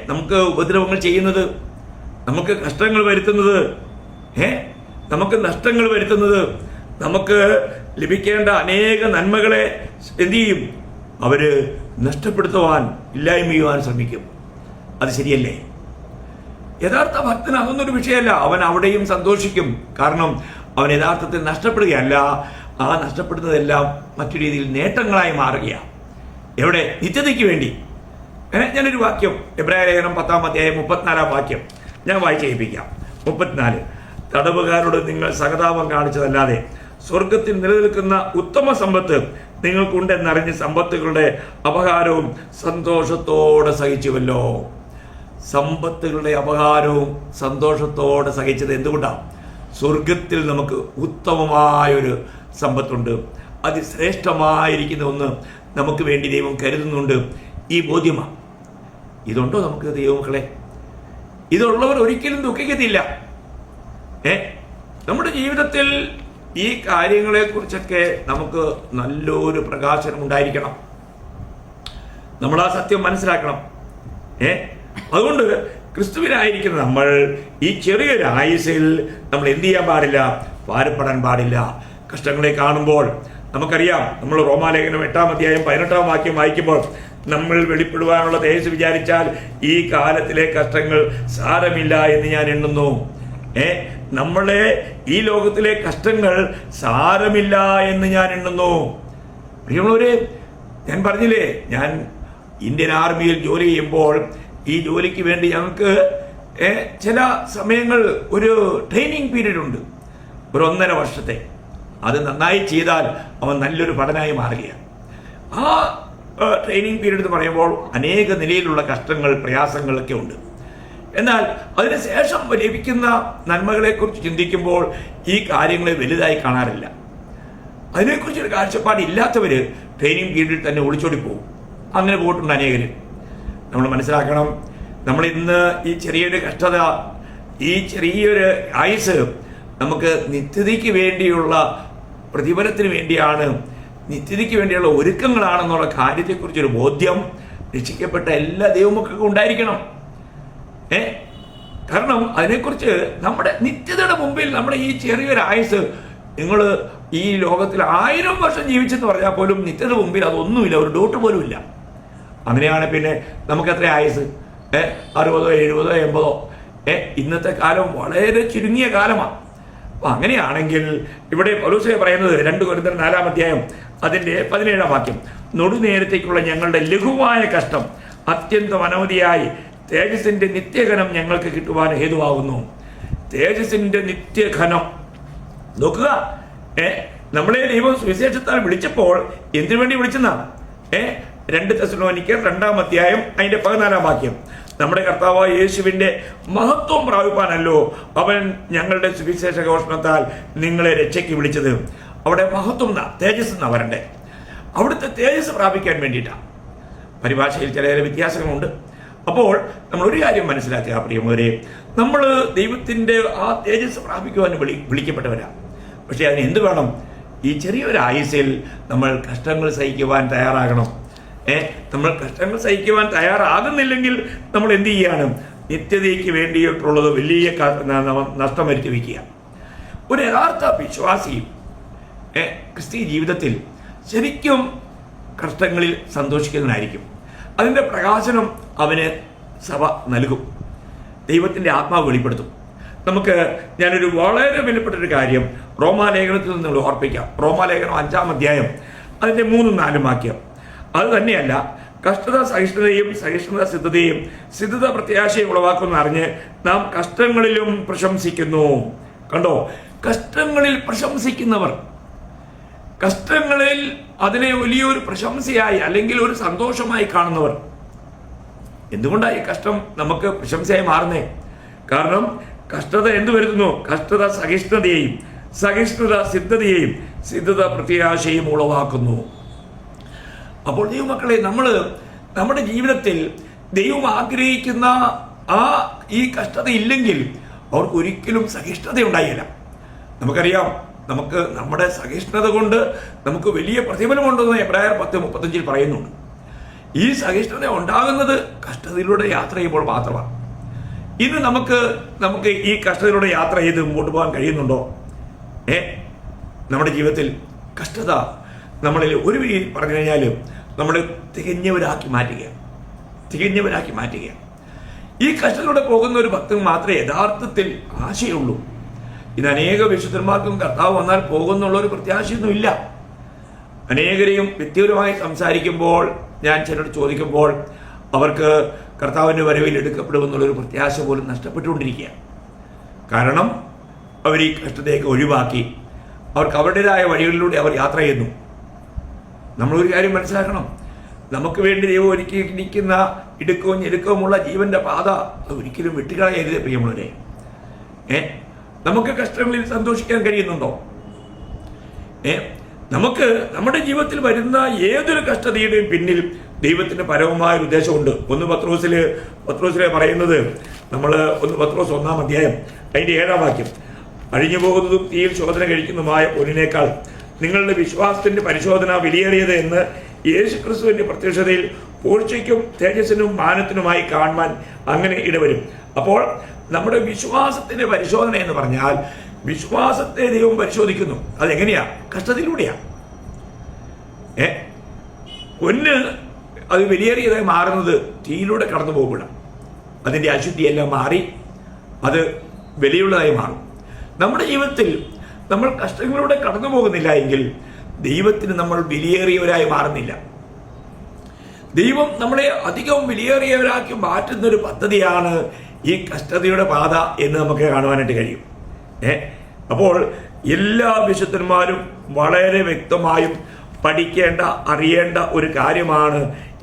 നമുക്ക് ഉപദ്രവങ്ങൾ ചെയ്യുന്നത്, നമുക്ക് കഷ്ടങ്ങൾ വരുത്തുന്നത്, നമുക്ക് നഷ്ടങ്ങൾ വരുത്തുന്നത്, നമുക്ക് ലഭിക്കേണ്ട അനേക നന്മകളെ എന്തു ചെയ്യും? അവര് നഷ്ടപ്പെടുത്തുവാൻ, ഇല്ലായ്മ ചെയ്യുവാൻ ശ്രമിക്കും. അത് ശരിയല്ലേ? യഥാർത്ഥ ഭക്തന് അതൊന്നൊരു വിഷയമല്ല. അവൻ അവിടെയും സന്തോഷിക്കും. കാരണം അവൻ യഥാർത്ഥത്തിൽ നഷ്ടപ്പെടുകയല്ല, ആ നഷ്ടപ്പെടുന്നതെല്ലാം മറ്റു രീതിയിൽ നേട്ടങ്ങളായി മാറുകയാണ്. എവിടെ? നിത്യതയ്ക്ക് വേണ്ടി. ഞാനൊരു വാക്യം, എബ്രായ ലേഖനം 10-ാം അധ്യായം 34-ാം വാക്യം ഞാൻ വായിച്ച് കേൾപ്പിക്കാം. 34, തടവുകാരോട് നിങ്ങൾ സഹതാപം കാണിച്ചതല്ലാതെ സ്വർഗത്തിൽ നിലനിൽക്കുന്ന ഉത്തമ സമ്പത്ത് നിങ്ങൾക്കുണ്ടെന്നറിഞ്ഞ് സമ്പത്തുകളുടെ അപഹാരവും സന്തോഷത്തോടെ സഹിച്ചുവല്ലോ. സമ്പത്തുകളുടെ അപഹാരവും സന്തോഷത്തോടെ സഹിച്ചത് എന്തുകൊണ്ടാണ്? സ്വർഗത്തിൽ നമുക്ക് ഉത്തമമായൊരു സമ്പത്തുണ്ട്. അതിശ്രേഷ്ഠമായിരിക്കുന്ന ഒന്ന് നമുക്ക് വേണ്ടി ദൈവം കരുതുന്നുണ്ട്. ഈ ബോധ്യമാണ്. ഇതുണ്ടോ നമുക്ക് ദൈവമക്കളെ? ഇതുള്ളവർ ഒരിക്കലും ദുഃഖിക്കത്തില്ല. നമ്മുടെ ജീവിതത്തിൽ ഈ കാര്യങ്ങളെക്കുറിച്ചൊക്കെ നമുക്ക് നല്ലൊരു പ്രകാശനം ഉണ്ടായിരിക്കണം. നമ്മൾ ആ സത്യം മനസ്സിലാക്കണം. അതുകൊണ്ട് ക്രിസ്തുവിനായിരിക്കുന്ന നമ്മൾ ഈ ചെറിയൊരു ആയുസ്സിൽ നമ്മൾ എന്ത് ചെയ്യാൻ പാടില്ല? ഭാരപ്പെടാൻ പാടില്ല. കഷ്ടങ്ങളെ കാണുമ്പോൾ നമുക്കറിയാം, നമ്മൾ റോമാലേഖനം 8-ാം അധ്യായം 18-ാം വാക്യം വായിക്കുമ്പോൾ നമ്മൾ വെളിപ്പെടുവാനുള്ള തേജസ് വിചാരിച്ചാൽ ഈ കാലത്തിലെ കഷ്ടങ്ങൾ സാരമില്ല എന്ന് ഞാൻ എണ്ണുന്നു. നമ്മളെ ഈ ലോകത്തിലെ കഷ്ടങ്ങൾ സാരമില്ല എന്ന് ഞാൻ എണ്ണുന്നു. പ്രിയമുള്ളവരെ, ഞാൻ പറഞ്ഞില്ലേ, ഞാൻ ഇന്ത്യൻ ആർമിയിൽ ജോലി ചെയ്യുമ്പോൾ ഈ ജോലിക്ക് വേണ്ടി ഞങ്ങൾക്ക് ചില സമയങ്ങൾ ഒരു ട്രെയിനിങ് പീരീഡ് ഉണ്ട്, ഒരു 1.5 വർഷത്തെ. അത് നന്നായി ചെയ്താൽ അവൻ നല്ലൊരു പഠനമായി മാറുകയാണ്. ആ ട്രെയിനിങ് പീരീഡ് എന്ന് പറയുമ്പോൾ അനേക നിലയിലുള്ള കഷ്ടങ്ങൾ, പ്രയാസങ്ങളൊക്കെ ഉണ്ട്. എന്നാൽ അതിനുശേഷം ലഭിക്കുന്ന നന്മകളെക്കുറിച്ച് ചിന്തിക്കുമ്പോൾ ഈ കാര്യങ്ങളെ വലുതായി കാണാറില്ല. അതിനെക്കുറിച്ചൊരു കാഴ്ചപ്പാടില്ലാത്തവർ ട്രെയിനിങ് പീരീഡിൽ തന്നെ ഒളിച്ചോടി പോകും. അങ്ങനെ പോയിട്ടുണ്ട് അനേകർ. നമ്മൾ മനസ്സിലാക്കണം, നമ്മൾ ഇന്ന് ഈ ചെറിയൊരു കഷ്ടത, ഈ ചെറിയൊരു ആയുസ് നമുക്ക് നിത്യതയ്ക്ക് വേണ്ടിയുള്ള പ്രതിഫലത്തിന് വേണ്ടിയാണ്, നിത്യതയ്ക്ക് വേണ്ടിയുള്ള ഒരുക്കങ്ങളാണെന്നുള്ള കാര്യത്തെക്കുറിച്ചൊരു ബോധ്യം രക്ഷിക്കപ്പെട്ട എല്ലാ ദൈവമക്കൾക്കും ഉണ്ടായിരിക്കണം. കാരണം അതിനെക്കുറിച്ച് നമ്മുടെ നിത്യതയുടെ മുമ്പിൽ നമ്മുടെ ഈ ചെറിയൊരു ആയുസ്, നിങ്ങൾ ഈ ലോകത്തിൽ 1000 വർഷം ജീവിച്ചെന്ന് പറഞ്ഞാൽ പോലും നിത്യതയുടെ മുമ്പിൽ അതൊന്നുമില്ല, ഒരു ഡോട്ട് പോലും ഇല്ല. അങ്ങനെയാണ് പിന്നെ നമുക്ക് എത്ര ആയുസ്? 60, 70, 80. ഇന്നത്തെ കാലം വളരെ ചുരുങ്ങിയ കാലമാണ്. അപ്പൊ അങ്ങനെയാണെങ്കിൽ ഇവിടെ പൗലോസ് പറയുന്നത് 2 കൊരിന്ത്യർ 4-ാം അധ്യായം അതിന്റെ 17-ാം വാക്യം, നൊടുനേരത്തേക്കുള്ള ഞങ്ങളുടെ ലഘുവായ കഷ്ടം അത്യന്തം അനവധിയായി തേജസ്സിന്റെ നിത്യഘനം ഞങ്ങൾക്ക് കിട്ടുവാൻ ഹേതുവാകുന്നു. തേജസ്സിന്റെ നിത്യഘനം നോക്കുക. നമ്മളെ ദൈവം സുവിശേഷത്താൽ വിളിച്ചപ്പോൾ എന്തിനു വേണ്ടി വിളിച്ചെന്നാ? 2 തെസ്സലോനിക്കർ 2-ാം അധ്യായം അതിന്റെ 14-ാം വാക്യം, നമ്മുടെ കർത്താവായ യേശുവിന്റെ മഹത്വം പ്രാപിപ്പാനല്ലോ അവൻ ഞങ്ങളുടെ സുവിശേഷ ഘോഷണത്താൽ നിങ്ങളെ രക്ഷയ്ക്ക് വിളിച്ചത്. അവിടെ മഹത്വം തേജസ് എന്നാ വരണ്ടേ. അവിടുത്തെ തേജസ് പ്രാപിക്കാൻ വേണ്ടിയിട്ടാണ്. പരിഭാഷയിൽ ചില വ്യത്യാസങ്ങളുണ്ട്. അപ്പോൾ നമ്മൾ ഒരു കാര്യം മനസ്സിലാക്കുക പ്രിയമുള്ളവരെ, നമ്മൾ ദൈവത്തിന്റെ ആ തേജസ് പ്രാപിക്കുവാൻ വിളിക്കപ്പെട്ടവരാണ്. പക്ഷെ അതിന് എന്ത് വേണം? ഈ ചെറിയൊരു ആയുസ്സിൽ നമ്മൾ കഷ്ടങ്ങൾ സഹിക്കുവാൻ തയ്യാറാകണം. നമ്മൾ കഷ്ടങ്ങൾ സഹിക്കുവാൻ തയ്യാറാകുന്നില്ലെങ്കിൽ നമ്മൾ എന്ത് ചെയ്യാണ്? നിത്യതയ്ക്ക് വേണ്ടിയിട്ടുള്ളത് വലിയ നഷ്ടം വരുത്തി വയ്ക്കുക. ഒരു യഥാർത്ഥ വിശ്വാസി ക്രിസ്തീയ ജീവിതത്തിൽ ശരിക്കും കഷ്ടങ്ങളിൽ സന്തോഷിക്കുന്നതിനായിരിക്കും. അതിൻ്റെ പ്രകാശനം അവന് സഭ നൽകും. ദൈവത്തിൻ്റെ ആത്മാവ് വെളിപ്പെടുത്തും. ഞാനൊരു വളരെ വിലപ്പെട്ടൊരു കാര്യം റോമാലേഖനത്തിൽ നിന്ന് ഓർപ്പിക്കാം. റോമാലേഖനം 5-ാം അധ്യായം അതിൻ്റെ 3-4 വാക്യം. അത് തന്നെയല്ല, കഷ്ടത സഹിഷ്ണുതയും സഹിഷ്ണുത സിദ്ധതയും സിദ്ധത പ്രത്യാശയും ഉളവാക്കുമെന്ന് അറിഞ്ഞ് നാം കഷ്ടങ്ങളിലും പ്രശംസിക്കുന്നു. കണ്ടോ, കഷ്ടങ്ങളിൽ പ്രശംസിക്കുന്നവർ, കഷ്ടങ്ങളിൽ അതിനെ വലിയൊരു പ്രശംസയായി അല്ലെങ്കിൽ ഒരു സന്തോഷമായി കാണുന്നവർ. എന്തുകൊണ്ടാണ് ഈ കഷ്ടം നമുക്ക് പ്രശംസയായി മാറുന്നേ? കാരണം കഷ്ടത എന്ത് വരുത്തുന്നു? കഷ്ടത സഹിഷ്ണുതയെയും സഹിഷ്ണുത സിദ്ധതയെയും സിദ്ധത പ്രത്യാശയും ഉളവാക്കുന്നു. അപ്പോൾ ദൈവമക്കളെ, നമ്മുടെ ജീവിതത്തിൽ ദൈവം ആഗ്രഹിക്കുന്ന ഈ കഷ്ടത ഇല്ലെങ്കിൽ അവർക്ക് ഒരിക്കലും സഹിഷ്ണുത ഉണ്ടായില്ല. നമുക്കറിയാം, നമ്മുടെ സഹിഷ്ണുത കൊണ്ട് നമുക്ക് വലിയ പ്രതിഫലമുണ്ടെന്ന് എബ്രായർ 10:35 പറയുന്നുണ്ട്. ഈ സഹിഷ്ണുത ഉണ്ടാകുന്നത് കഷ്ടതയിലൂടെ യാത്ര ചെയ്യുമ്പോൾ മാത്രമാണ്. ഇന്ന് നമുക്ക് ഈ കഷ്ടതയിലൂടെ യാത്ര ചെയ്ത് മുമ്പോട്ട് പോകാൻ കഴിയുന്നുണ്ടോ? നമ്മുടെ ജീവിതത്തിൽ കഷ്ടത നമ്മളിൽ ഒരു രീതിയിൽ പറഞ്ഞു കഴിഞ്ഞാൽ നമ്മൾ തികഞ്ഞവരാക്കി മാറ്റുക. ഈ കഷ്ടത്തിലൂടെ പോകുന്ന ഒരു ഭക്തൻ മാത്രമേ യഥാർത്ഥത്തിൽ ആശയുള്ളൂ. ഇത് അനേക വിശുദ്ധന്മാർക്കും കർത്താവ് വന്നാൽ പോകുന്നുള്ള ഒരു പ്രത്യാശയൊന്നുമില്ല. അനേകരെയും വ്യക്തിപരമായി സംസാരിക്കുമ്പോൾ ഞാൻ ചിലരോട് ചോദിക്കുമ്പോൾ അവർക്ക് കർത്താവിൻ്റെ വരവിൽ എടുക്കപ്പെടുമെന്നുള്ളൊരു പ്രത്യാശ പോലും നഷ്ടപ്പെട്ടുകൊണ്ടിരിക്കുക. കാരണം അവർ ഈ കഷ്ടതയൊക്കെ ഒഴിവാക്കി അവർക്ക് അവരുടേതായ വഴികളിലൂടെ അവർ യാത്ര ചെയ്യുന്നു. നമ്മളൊരു കാര്യം മനസ്സിലാക്കണം, നമുക്ക് വേണ്ടി ദൈവം ഒരുക്കിയിരിക്കുന്ന ഇടുക്കവും ഞെരുക്കവുമുള്ള ജീവന്റെ പാത ഒരിക്കലും വിട്ടുകളയരുത് പ്രിയമുള്ളവരെ. നമുക്ക് കഷ്ടങ്ങളിൽ സന്തോഷിക്കാൻ കഴിയുന്നുണ്ടോ? നമുക്ക് നമ്മുടെ ജീവിതത്തിൽ വരുന്ന ഏതൊരു കഷ്ടതയുടെയും പിന്നിൽ ദൈവത്തിന്റെ പരമമായ ഒരു ഉദ്ദേശമുണ്ട്. 1 പത്രോസിലെ പറയുന്നത്, നമ്മൾ 1 പത്രോസ് 1-ാം അധ്യായം അതിന്റെ 7-ാം വാക്യം, അഴിഞ്ഞു പോകുന്നതും തീയിൽ ശോധന കഴിക്കുന്നതുമായ പൊന്നിനേക്കാൾ നിങ്ങളുടെ വിശ്വാസത്തിന്റെ പരിശോധന വിലയേറിയത് എന്ന് യേശുക്രിസ്തുവിന്റെ പ്രത്യക്ഷതയിൽ പൂഴ്ചയ്ക്കും തേജസ്സിനും മാനത്തിനുമായി കാണുവാൻ അങ്ങനെ ഇടവരും. അപ്പോൾ നമ്മുടെ വിശ്വാസത്തിന്റെ പരിശോധന എന്ന് പറഞ്ഞാൽ വിശ്വാസത്തെ ദൈവം പരിശോധിക്കുന്നു. അതെങ്ങനെയാ? കഷ്ടത്തിലൂടെയാ. പൊന്ന് അത് വിലയേറിയതായി മാറുന്നത് തീയിലൂടെ കടന്നു പോകുമ്പോഴാണ്. അതിൻ്റെ അശുദ്ധിയെല്ലാം മാറി അത് വിലയുള്ളതായി മാറും. നമ്മുടെ ജീവിതത്തിൽ നമ്മൾ കഷ്ടങ്ങളിലൂടെ കടന്നു പോകുന്നില്ല എങ്കിൽ ദൈവത്തിന് നമ്മൾ വിലയേറിയവരായി മാറുന്നില്ല. ദൈവം നമ്മളെ അധികം വിലയേറിയവരാക്കി മാറ്റുന്ന ഒരു പദ്ധതിയാണ് ഈ കഷ്ടതയുടെ പാത എന്ന് നമുക്ക് കാണുവാനായിട്ട് കഴിയും. അപ്പോൾ എല്ലാ വിശുദ്ധന്മാരും വളരെ വ്യക്തമായും പഠിക്കേണ്ട, അറിയേണ്ട ഒരു കാര്യമാണ്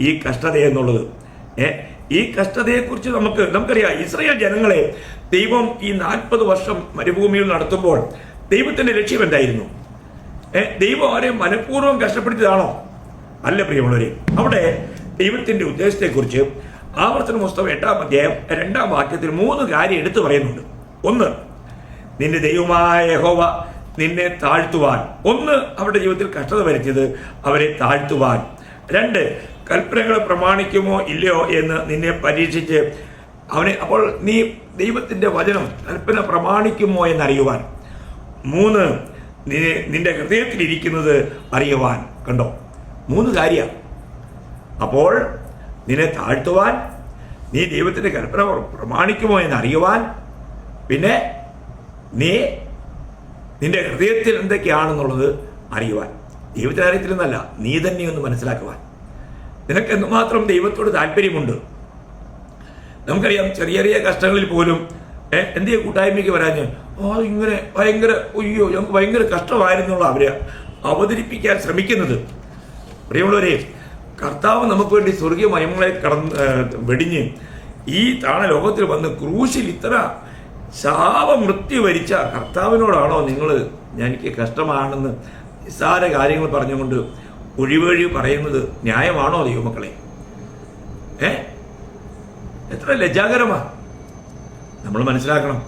ഈ കഷ്ടത എന്നുള്ളത്. ഈ കഷ്ടതയെക്കുറിച്ച് നമുക്കറിയാം. ഇസ്രായേൽ ജനങ്ങളെ ദൈവം ഈ 40 വർഷം മരുഭൂമിയിൽ നടത്തുമ്പോൾ ദൈവത്തിന്റെ ലക്ഷ്യം എന്തായിരുന്നു? ദൈവം ആരെയും മനഃപൂർവ്വം കഷ്ടപ്പെടുത്തിയതാണോ? അല്ല പ്രിയമുള്ളവരെ. അവിടെ ദൈവത്തിന്റെ ഉദ്ദേശത്തെക്കുറിച്ച് ആവർത്തന പുസ്തകം 8-ാം അധ്യായം 2-ാം വാക്യത്തിൽ 3 കാര്യം എടുത്തു പറയുന്നുണ്ട്. 1, നിന്റെ ദൈവമായ യഹോവ നിന്നെ താഴ്ത്തുവാൻ. 1, അവരുടെ ജീവിതത്തിൽ കഷ്ടത വരുത്തിയത് അവരെ താഴ്ത്തുവാൻ. 2, കൽപ്പനകളെ പ്രമാണിക്കുമോ ഇല്ലയോ എന്ന് നിന്നെ പരീക്ഷിച്ച് അപ്പോൾ നീ ദൈവത്തിന്റെ വചനം കൽപ്പന പ്രമാണിക്കുമോ എന്നറിയുവാൻ. 3, നിന്റെ ഹൃദയത്തിലിരിക്കുന്നത് അറിയുവാൻ. കണ്ടോ, 3 കാര്യമാണ്. അപ്പോൾ നിന്നെ താഴ്ത്തുവാൻ, നീ ദൈവത്തിന്റെ കൽപ്പന പ്രമാണിക്കുമോ എന്നറിയുവാൻ, പിന്നെ നിന്റെ ഹൃദയത്തിൽ എന്തൊക്കെയാണെന്നുള്ളത് അറിയുവാൻ. ദൈവത്തിന്റെ കാര്യത്തിൽ നിന്നല്ല, നീ തന്നെ ഒന്ന് മനസ്സിലാക്കുവാൻ. നിനക്ക് എന്തുമാത്രം ദൈവത്തോട് താല്പര്യമുണ്ട്. നമുക്കറിയാം, ചെറിയ ചെറിയ കഷ്ടങ്ങളിൽ പോലും എന്തിയെ കൂട്ടായ്മയ്ക്ക് വരാഞ്ഞ് ഇങ്ങനെ ഭയങ്കര ഞങ്ങൾക്ക് ഭയങ്കര കഷ്ടമായിരുന്നുള്ള അവരെ അവതരിപ്പിക്കാൻ ശ്രമിക്കുന്നത്. പ്രിയമുള്ളവരെ, കർത്താവ് നമുക്ക് വേണ്ടി സ്വർഗീയ മഹിമകളെ വെടിഞ്ഞ് ഈ താണ ലോകത്തിൽ വന്ന് ക്രൂശിൽ ഇത്ര ശാപമൃത്യു വരിച്ച കർത്താവിനോടാണോ നിങ്ങൾ എനിക്ക് കഷ്ടമാണെന്ന് നിസ്സാര കാര്യങ്ങൾ പറഞ്ഞുകൊണ്ട് ഒഴിവഴി പറയുന്നത് ന്യായമാണോ ദൈവമക്കളെ? എത്ര ലജ്ജാകരമാണ്. നമ്മൾ മനസ്സിലാക്കണം,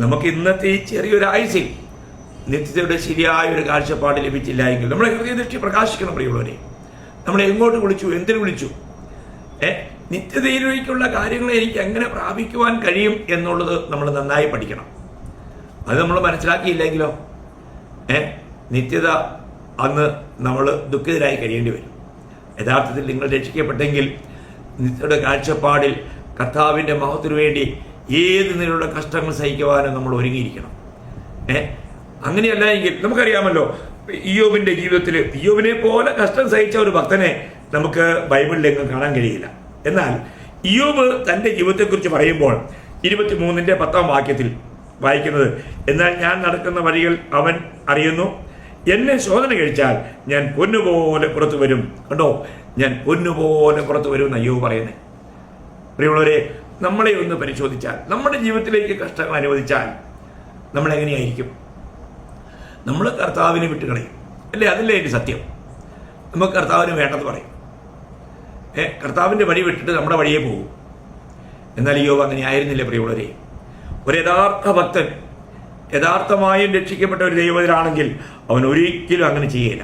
നമുക്ക് ഇന്നത്തെ ഈ ചെറിയൊരു ആയുസിൽ നിത്യതയുടെ ശരിയായ ഒരു കാഴ്ചപ്പാട് ലഭിച്ചില്ല എങ്കിൽ നമ്മുടെ ഹൃദയദൃഷ്ടി പ്രകാശിക്കണം. പ്രിയമുള്ളവരെ, നമ്മളെ എങ്ങോട്ട് വിളിച്ചു, എന്തിനു വിളിച്ചു, നിത്യതയിലേക്കുള്ള കാര്യങ്ങളെ എനിക്ക് എങ്ങനെ പ്രാപിക്കുവാൻ കഴിയും എന്നുള്ളത് നമ്മൾ നന്നായി പഠിക്കണം. അത് നമ്മൾ മനസ്സിലാക്കിയില്ലെങ്കിലോ നിത്യത അന്ന് നമ്മൾ ദുഃഖിതരായി കഴിയേണ്ടി വരും. യഥാർത്ഥത്തിൽ നിങ്ങൾ രക്ഷിക്കപ്പെട്ടെങ്കിൽ നിത്യയുടെ കാഴ്ചപ്പാടിൽ കർത്താവിൻ്റെ മഹത്വത്തിനു വേണ്ടി ഏത് നിലയിലുള്ള കഷ്ടങ്ങൾ സഹിക്കുവാനും നമ്മൾ ഒരുങ്ങിയിരിക്കണം. അങ്ങനെയല്ല എങ്കിൽ നമുക്കറിയാമല്ലോ, ഇയ്യോബിന്റെ ജീവിതത്തിൽ ഇയ്യോബിനെ പോലെ കഷ്ടം സഹിച്ച ഒരു ഭക്തനെ നമുക്ക് ബൈബിളിലെങ്ങും കാണാൻ കഴിയില്ല. എന്നാൽ ഇയ്യോബ് തൻ്റെ ജീവിതത്തെക്കുറിച്ച് പറയുമ്പോൾ 23-ന്റെ 10-ാം വാക്യത്തിൽ വായിക്കുന്നത്, എന്നാൽ ഞാൻ നടക്കുന്ന വഴികൾ അവൻ അറിയുന്നു, എന്നെ ശോധന കഴിച്ചാൽ ഞാൻ പൊന്നുപോലെ പുറത്തു വരും. കണ്ടോ, ഞാൻ പൊന്നുപോലെ പുറത്തു വരും എന്ന് അയ്യോബ് പറയുന്നത്. പ്രിയമുള്ളവരെ, നമ്മളെ ഒന്ന് പരിശോധിച്ചാൽ, നമ്മുടെ ജീവിതത്തിലേക്ക് കഷ്ടങ്ങൾ അനുവദിച്ചാൽ നമ്മൾ എങ്ങനെയായിരിക്കും? നമ്മൾ കർത്താവിനെ വിട്ടുകളയും, അല്ലേ? അതല്ലേ എൻ്റെ സത്യം. നമുക്ക് കർത്താവിന് വേണ്ടെന്ന് പറയും, കർത്താവിൻ്റെ വഴി വിട്ടിട്ട് നമ്മുടെ വഴിയെ പോകും. എന്നാൽ ഇയ്യോബ് അങ്ങനെ ആയിരുന്നില്ല പ്രിയമുള്ളവരെ. ഒരു യഥാർത്ഥ ഭക്തൻ, യഥാർത്ഥമായും രക്ഷിക്കപ്പെട്ട ഒരു ദൈവത്തിലാണെങ്കിൽ അവൻ ഒരിക്കലും അങ്ങനെ ചെയ്യില്ല.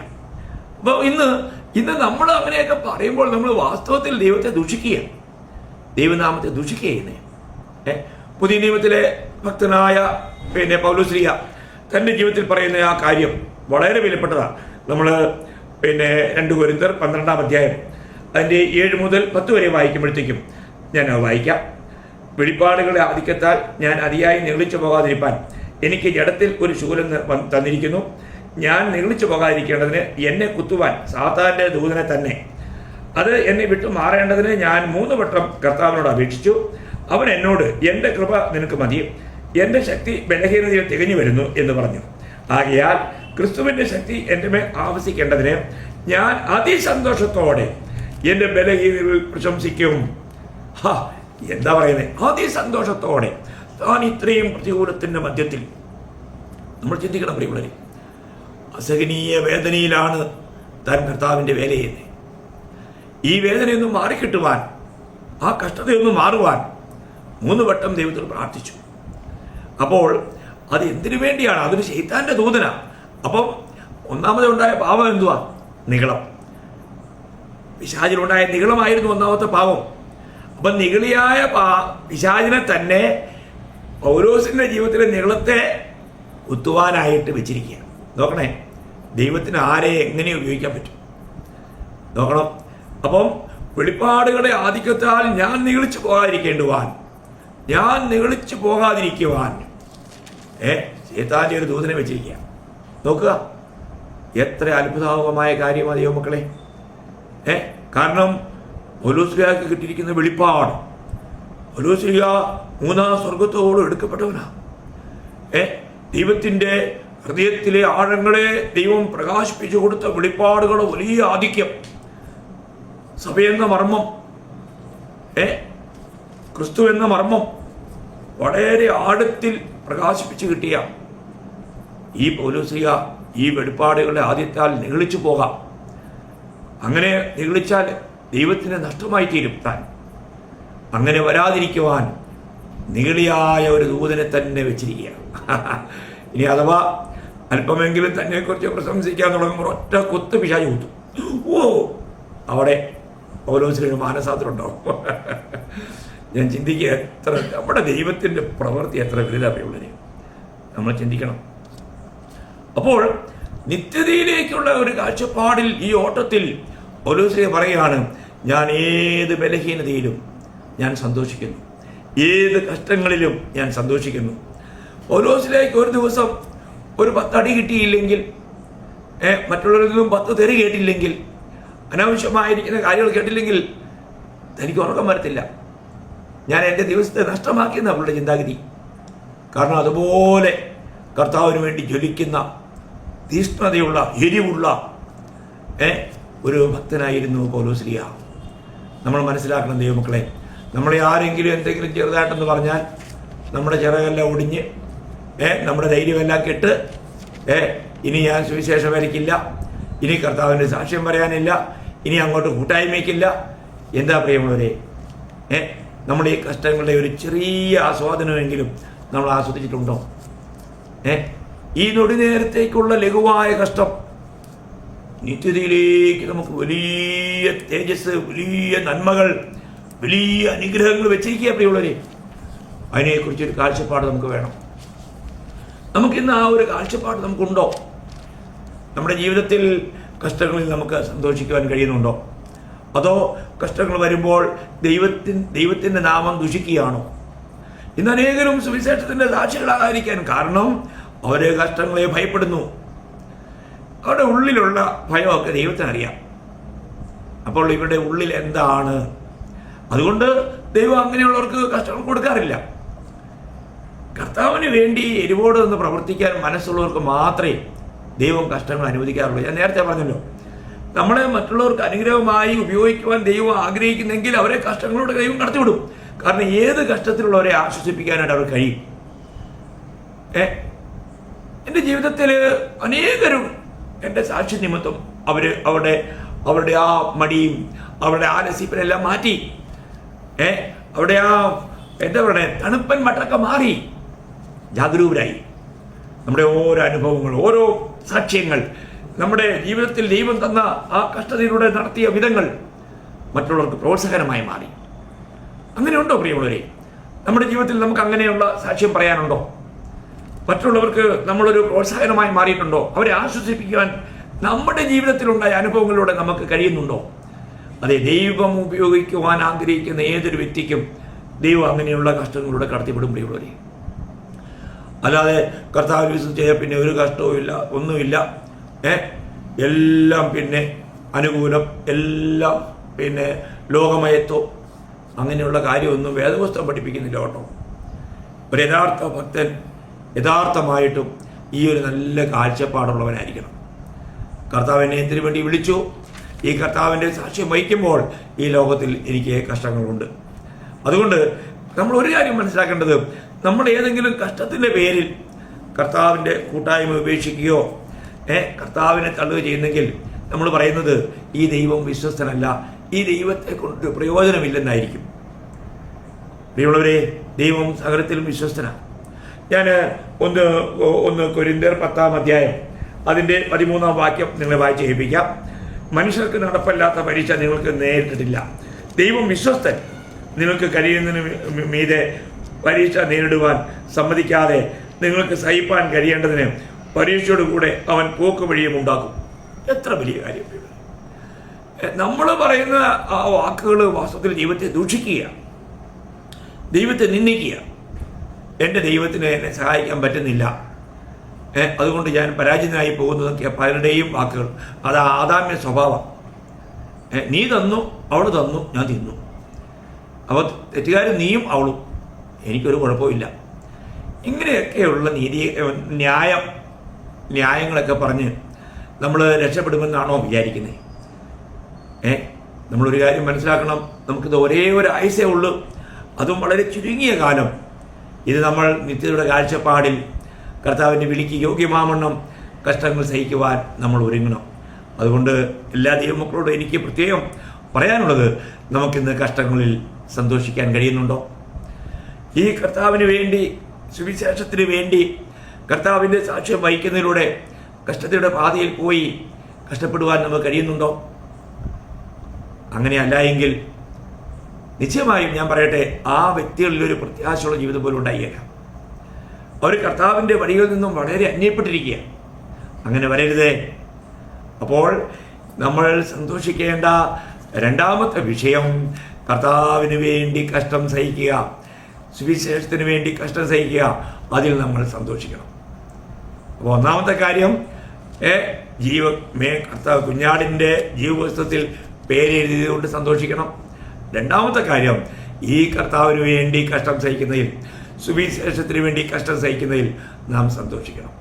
അപ്പോൾ ഇന്ന് നമ്മൾ അങ്ങനെയൊക്കെ പറയുമ്പോൾ നമ്മൾ വാസ്തവത്തിൽ ദൈവത്തെ ദൂഷിക്കുകയാണ്, ദൈവനാമത്തെ ദൂഷിക്കുകയാണ്. പുതിയ നിയമത്തിലെ ഭക്തനായ പൗലോസ്ലീഹ തൻ്റെ ജീവിതത്തിൽ പറയുന്ന ആ കാര്യം വളരെ വിലപ്പെട്ടതാണ്. നമ്മൾ 2 കൊരിന്ത്യർ 12-ാം അധ്യായം അതിൻ്റെ 7 മുതൽ 10 വരെ വായിക്കുമ്പോഴത്തേക്കും ഞാൻ വായിക്കാം. വെളിപ്പാടുകളുടെ ആധിക്യത്താൽ ഞാൻ അതിയായി നിഗളിച്ചു പോകാതിരിപ്പാൻ എനിക്ക് ജഡത്തിൽ ഒരു ശൂലം തന്നിരിക്കുന്നു. ഞാൻ നിഗളിച്ചു പോകാതിരിക്കേണ്ടതിന് എന്നെ കുത്തുവാൻ സാത്താൻ്റെ ദൂതനെ തന്നെ. അത് എന്നെ വിട്ടു മാറേണ്ടതിന് ഞാൻ 3 വട്ടം കർത്താവിനോട് അപേക്ഷിച്ചു. അവൻ എന്നോട്, എൻ്റെ കൃപ നിനക്ക് മതി, എൻ്റെ ശക്തി ബലഹീനതയിൽ തികഞ്ഞു വരുന്നു എന്ന് പറഞ്ഞു. ആകയാൽ ക്രിസ്തുവിൻ്റെ ശക്തി എൻ്റെ മേൽ ആവസിക്കേണ്ടതിന് ഞാൻ അതിസന്തോഷത്തോടെ എൻ്റെ ബലഹീനതയിൽ പ്രശംസിക്കും. എന്താ പറയുന്നത്? അതിസന്തോഷത്തോടെ. താൻ ഇത്രയും പ്രതികൂലത്തിൻ്റെ മധ്യത്തിൽ നമ്മൾ ചിന്തിക്കണം പ്രിയമുള്ളവരെ, അസഹനീയ വേദനയിലാണ് താൻ കർത്താവിൻ്റെ വേല ചെയ്യുന്നത്. ഈ വേദനയൊന്നും മാറിക്കിട്ടുവാൻ, ആ കഷ്ടതയൊന്നും മാറുവാൻ 3 വട്ടം ദൈവത്തോട് പ്രാർത്ഥിച്ചു. അപ്പോൾ അത് എന്തിനു വേണ്ടിയാണ്? അതൊരു ശൈത്താന്റെ ദൂതന. അപ്പം ഒന്നാമത് ഉണ്ടായ പാപം എന്തുവാ? നിഗളം. പിശാചിലുണ്ടായ നിഗളമായിരുന്നു ഒന്നാമത്തെ പാപം. അപ്പം നിഗളിയായ പിശാചിനെ തന്നെ പൗലോസിന്റെ ജീവിതത്തിലെ നിഗളത്തെ കുത്തുവാനായിട്ട് വെച്ചിരിക്കുക. നോക്കണേ, ദൈവത്തിന് ആരെ എങ്ങനെ ഉപയോഗിക്കാൻ പറ്റും നോക്കണം. അപ്പം വെളിപ്പാടുകളുടെ ആധിക്യത്താൽ ഞാൻ നിഗളിച്ചു പോകാതിരിക്കുവാൻ ശൈത്താന്റെ ഒരു ദൂതനെ വെച്ചിരിക്കുക. നോക്കുക, എത്ര അത്ഭുതാവമായ കാര്യമാണ് ദൈവമക്കളെ. കാരണം പൗലോസ്ലീഹയ്ക്ക് കിട്ടിയിരിക്കുന്ന വെളിപ്പാട്, പൗലോസ്ലീഹ 3-ാം സ്വർഗത്തോട് എടുക്കപ്പെട്ടവനാ. ദൈവത്തിൻ്റെ ഹൃദയത്തിലെ ആഴങ്ങളെ ദൈവം പ്രകാശിപ്പിച്ചു കൊടുത്ത വെളിപ്പാടുകളുടെ വലിയ ആധിക്യം, സഭയെന്ന മർമ്മം, ക്രിസ്തു എന്ന മർമ്മം വളരെ ആഴത്തിൽ പ്രകാശിപ്പിച്ച് കിട്ടിയ ഈ പൗലോസ്ലീഹ ഈ വെളിപ്പാടുകളുടെ ആദ്യത്താൽ നിഗളിച്ചു പോകാം. അങ്ങനെ നിഗളിച്ചാൽ ദൈവത്തിന് നഷ്ടമായി തീരും താൻ. അങ്ങനെ വരാതിരിക്കുവാൻ നിഗളിയായ ഒരു ദൂതനെ തന്നെ വെച്ചിരിക്കുക. ഇനി അഥവാ അല്പമെങ്കിലും തന്നെക്കുറിച്ച് പ്രശംസിക്കാൻ തുടങ്ങുമ്പോൾ ഒറ്റ കുത്ത് പിശാച് കുത്തും. ഓ, അവിടെ പൗലോസ്ലീഹ മാനസാന്തരമുണ്ടാവും. ഞാൻ ചിന്തിക്കുക, എത്ര നമ്മുടെ ദൈവത്തിൻ്റെ പ്രവൃത്തി എത്ര വലുതാവുള്ളവരെ നമ്മൾ ചിന്തിക്കണം. അപ്പോൾ നിത്യതയിലേക്കുള്ള ഒരു കാഴ്ചപ്പാടിൽ ഈ ഓട്ടത്തിൽ പൗലോസ്ലീഹ പറയുകയാണ്, ഞാൻ ഏത് ബലഹീനതയിലും ഞാൻ സന്തോഷിക്കുന്നു, ഏത് കഷ്ടങ്ങളിലും ഞാൻ സന്തോഷിക്കുന്നു. പൗലോസ്ലീഹയ്ക്ക് ഒരു ദിവസം ഒരു 10 അടി കിട്ടിയില്ലെങ്കിൽ, മറ്റുള്ളവരിൽ നിന്നും 10 തെറി കേട്ടില്ലെങ്കിൽ, അനാവശ്യമായിരിക്കുന്ന കാര്യങ്ങൾ കേട്ടില്ലെങ്കിൽ തനിക്ക് ഉറക്കം വരത്തില്ല. ഞാൻ എൻ്റെ ദിവസത്തെ നഷ്ടമാക്കിയെന്ന് അവളുടെ ചിന്താഗതി. കാരണം അതുപോലെ കർത്താവിന് വേണ്ടി ജ്വലിക്കുന്ന തീഷ്ണതയുള്ള എരിവുള്ള ഒരു ഭക്തനായിരുന്നു പൗലോസ്ലീഹ. നമ്മൾ മനസ്സിലാക്കണം ദൈവമക്കളെ, നമ്മളെ ആരെങ്കിലും എന്തെങ്കിലും ചെറുതായിട്ടെന്ന് പറഞ്ഞാൽ നമ്മുടെ ചിറകെല്ലാം ഒടിഞ്ഞ് നമ്മുടെ ധൈര്യമെല്ലാം കെട്ട് ഇനി ഞാൻ സുവിശേഷം വരയ്ക്കില്ല, ഇനി കർത്താവിൻ്റെ സാക്ഷ്യം പറയാനില്ല, ഇനി അങ്ങോട്ട് കൂട്ടായ്മയ്ക്കില്ല. എന്താ പ്രിയമുള്ളവരെ, നമ്മുടെ ഈ കഷ്ടങ്ങളുടെ ഒരു ചെറിയ ആസ്വാദനമെങ്കിലും നമ്മൾ ആസ്വദിച്ചിട്ടുണ്ടോ? ഈ നൊടി നേരത്തേക്കുള്ള ലഘുവായ കഷ്ടം നിത്യതയിലേക്ക് നമുക്ക് വലിയ തേജസ്, വലിയ നന്മകൾ, വലിയ അനുഗ്രഹങ്ങൾ വെച്ചിരിക്കുക പ്രിയമുള്ളവരെ. അതിനെക്കുറിച്ചൊരു കാഴ്ചപ്പാട് നമുക്ക് വേണം. നമുക്കിന്ന് ആ ഒരു കാഴ്ചപ്പാട് നമുക്കുണ്ടോ? നമ്മുടെ ജീവിതത്തിൽ കഷ്ടങ്ങളിൽ നമുക്ക് സന്തോഷിക്കുവാൻ കഴിയുന്നുണ്ടോ? അതോ കഷ്ടങ്ങൾ വരുമ്പോൾ ദൈവത്തിൻ്റെ നാമം ദുഷിക്കുകയാണോ? ഇന്ന് അനേകരും സുവിശേഷത്തിൻ്റെ സാക്ഷികളാകാതിരിക്കാൻ കാരണം അവരെ കഷ്ടങ്ങളെ ഭയപ്പെടുന്നു. അവരുടെ ഉള്ളിലുള്ള ഭയമൊക്കെ ദൈവത്തിനറിയാം. അപ്പോൾ ഇവരുടെ ഉള്ളിൽ എന്താണ്? അതുകൊണ്ട് ദൈവം അങ്ങനെയുള്ളവർക്ക് കഷ്ടങ്ങൾ കൊടുക്കാറില്ല. കർത്താവിന് വേണ്ടി എരിവോട് നിന്ന് പ്രവർത്തിക്കാൻ മനസ്സുള്ളവർക്ക് മാത്രമേ ദൈവം കഷ്ടങ്ങൾ അനുവദിക്കാറുള്ളൂ. ഞാൻ നേരത്തെ പറഞ്ഞല്ലോ, നമ്മളെ മറ്റുള്ളവർക്ക് അനുഗ്രഹമായി ഉപയോഗിക്കുവാൻ ദൈവം ആഗ്രഹിക്കുന്നെങ്കിൽ അവരെ കഷ്ടങ്ങളോട് ദൈവം കടത്തിവിടും. കാരണം ഏത് കഷ്ടത്തിലുള്ളവരെ ആശ്വസിപ്പിക്കാനായിട്ട് അവർ കഴിയും. എൻ്റെ ജീവിതത്തിൽ അനേകരും എൻ്റെ സാക്ഷി നിമിത്തം അവരുടെ ആ മടിയും അവരുടെ ആലസ്യത്തിനെല്ലാം മാറ്റി, അവിടെ ആ എന്താ പറയുക, തണുപ്പൻ മട്ടൊക്കെ മാറി ജാഗരൂകരായി. നമ്മുടെ ഓരോ അനുഭവങ്ങൾ, ഓരോ സാക്ഷ്യങ്ങൾ, നമ്മുടെ ജീവിതത്തിൽ ദൈവം തന്ന ആ കഷ്ടതയിലൂടെ നടത്തിയ വിധങ്ങൾ മറ്റുള്ളവർക്ക് പ്രോത്സാഹനമായി മാറി. അങ്ങനെയുണ്ടോ പ്രിയമുള്ളവരെ? നമ്മുടെ ജീവിതത്തിൽ നമുക്ക് അങ്ങനെയുള്ള സാക്ഷ്യം പറയാനുണ്ടോ? മറ്റുള്ളവർക്ക് നമ്മളൊരു പ്രോത്സാഹനമായി മാറിയിട്ടുണ്ടോ? അവരെ ആശ്വസിപ്പിക്കുവാൻ നമ്മുടെ ജീവിതത്തിലുണ്ടായ അനുഭവങ്ങളിലൂടെ നമുക്ക് കഴിയുന്നുണ്ടോ? അതെ, ദൈവം ഉപയോഗിക്കുവാൻ ആഗ്രഹിക്കുന്ന ഏതൊരു വ്യക്തിക്കും ദൈവം അങ്ങനെയുള്ള കഷ്ടങ്ങളിലൂടെ കടത്തിവിടും പ്രിയമുള്ളവരെ. അല്ലാതെ കർത്താവ് വിശ്വസിച്ച പിന്നെ ഒരു കഷ്ടവും ഇല്ല, ഒന്നുമില്ല, എല്ലാം പിന്നെ അനുകൂലം, എല്ലാം പിന്നെ ലോകമയത്വം, അങ്ങനെയുള്ള കാര്യമൊന്നും വേദപുസ്തകം പഠിപ്പിക്കുന്നില്ല കേട്ടോ. ഒരു യഥാർത്ഥ ഭക്തൻ യഥാർത്ഥമായിട്ടും ഈ ഒരു നല്ല കാഴ്ചപ്പാടുള്ളവനായിരിക്കണം. കർത്താവ് എന്നെ എന്തിനു വേണ്ടി വിളിച്ചു? ഈ കർത്താവിൻ്റെ സാക്ഷ്യം വഹിക്കുമ്പോൾ ഈ ലോകത്തിൽ എനിക്ക് കഷ്ടങ്ങളുണ്ട്. അതുകൊണ്ട് നമ്മൾ ഒരു കാര്യം മനസ്സിലാക്കേണ്ടത്, നമ്മൾ ഏതെങ്കിലും കഷ്ടത്തിൻ്റെ പേരിൽ കർത്താവിൻ്റെ കൂട്ടായ്മ ഉപേക്ഷിക്കുകയോ കർത്താവിനെ തള്ളുകയോ ചെയ്യുന്നെങ്കിൽ നമ്മൾ പറയുന്നത് ഈ ദൈവം വിശ്വസ്തനല്ല, ഈ ദൈവത്തെ കൊണ്ട് പ്രയോജനമില്ലെന്നായിരിക്കും. പ്രിയമുള്ളവരെ, ദൈവം സകലത്തിലും വിശ്വസ്തനാണ്. ഞാൻ ഒന്ന് കൊരിന്ത്യർ 10-ാം അധ്യായം അതിൻ്റെ 13-ാം വാക്യം നിങ്ങളെ വായിച്ച് കേൾപ്പിക്കാം. മനുഷ്യർക്ക് നടപ്പല്ലാത്ത പരീക്ഷ നിങ്ങൾക്ക് നേരിട്ടിട്ടില്ല, ദൈവം വിശ്വസ്തൻ, നിങ്ങൾക്ക് കഴിയുന്നതിന് മീതെ പരീക്ഷ നേരിടുവാൻ സമ്മതിക്കാതെ നിങ്ങൾക്ക് സഹിപ്പാൻ കഴിയേണ്ടതിന് പരീക്ഷയോടുകൂടെ അവൻ പോക്ക് വഴിയും ഉണ്ടാക്കും. എത്ര വലിയ കാര്യം! നമ്മൾ പറയുന്ന ആ വാക്കുകൾ വാസ്തവത്തിൽ ദൈവത്തെ ദൂഷിക്കുക, ദൈവത്തെ നിന്ദിക്കുക. എൻ്റെ ദൈവത്തിന് എന്നെ സഹായിക്കാൻ പറ്റുന്നില്ല, അതുകൊണ്ട് ഞാൻ പരാജിതനായി പോകുന്നതൊക്കെ പലരുടെയും വാക്കുകൾ. അത് ആദാമ്യ സ്വഭാവം. നീ തന്നു, അവൾ തന്നു, ഞാൻ തിന്നു. അപ്പോൾ തെറ്റുകാരും നീയും അവളും, എനിക്കൊരു കുഴപ്പമില്ല. ഇങ്ങനെയൊക്കെയുള്ള ന്യായങ്ങളൊക്കെ പറഞ്ഞ് നമ്മൾ രക്ഷപ്പെടുമെന്നാണോ വിചാരിക്കുന്നത്? നമ്മളൊരു കാര്യം മനസ്സിലാക്കണം, നമുക്കിത് ഒരേ ഒരു ആയുസേ ഉള്ളൂ, അതും വളരെ ചുരുങ്ങിയ കാലം. ഇത് നമ്മൾ നിത്യതയുടെ കാഴ്ചപ്പാടിൽ കർത്താവിൻ്റെ വിളിക്ക് യോഗ്യമാവണ്ണം കഷ്ടങ്ങൾ സഹിക്കുവാൻ നമ്മൾ ഒരുങ്ങണം. അതുകൊണ്ട് എല്ലാ ദൈവമക്കളോടും എനിക്ക് പ്രത്യേകം പറയാനുള്ളത്, നമുക്കിന്ന് കഷ്ടങ്ങളിൽ സന്തോഷിക്കാൻ കഴിയുന്നുണ്ടോ? ഈ കർത്താവിന് വേണ്ടി, സുവിശേഷത്തിന് വേണ്ടി കർത്താവിൻ്റെ സാക്ഷ്യം വഹിക്കുന്നതിലൂടെ കഷ്ടതയുടെ പാതയിൽ പോയി കഷ്ടപ്പെടുവാൻ നമുക്ക് കഴിയുന്നുണ്ടോ? അങ്ങനെയല്ല എങ്കിൽ നിശ്ചയമായും ഞാൻ പറയട്ടെ, ആ വ്യക്തികളിലൊരു പ്രത്യാശയുള്ള ജീവിതം പോലും ഉണ്ടായില്ല. അവർ കർത്താവിൻ്റെ വഴികളിൽ നിന്നും വളരെ അന്യപ്പെട്ടിരിക്കുക. അങ്ങനെ വരരുതേ. അപ്പോൾ നമ്മൾ സന്തോഷിക്കേണ്ട രണ്ടാമത്തെ വിഷയം, കർത്താവിന് വേണ്ടി കഷ്ടം സഹിക്കുക, സുവിശേഷത്തിന് വേണ്ടി കഷ്ടം സഹിക്കുക, അതിൽ നമ്മൾ സന്തോഷിക്കണം. അപ്പോൾ ഒന്നാമത്തെ കാര്യം, കർത്താവ് കുഞ്ഞാടിൻ്റെ ജീവപുസ്തകത്തിൽ പേരെഴുതിയതുകൊണ്ട് സന്തോഷിക്കണം. രണ്ടാമത്തെ കാര്യം, ഈ കർത്താവിന് വേണ്ടി കഷ്ടം സഹിക്കുന്നതിൽ, സുവിശേഷത്തിന് വേണ്ടി കഷ്ടം സഹിക്കുന്നതിൽ നാം സന്തോഷിക്കണം.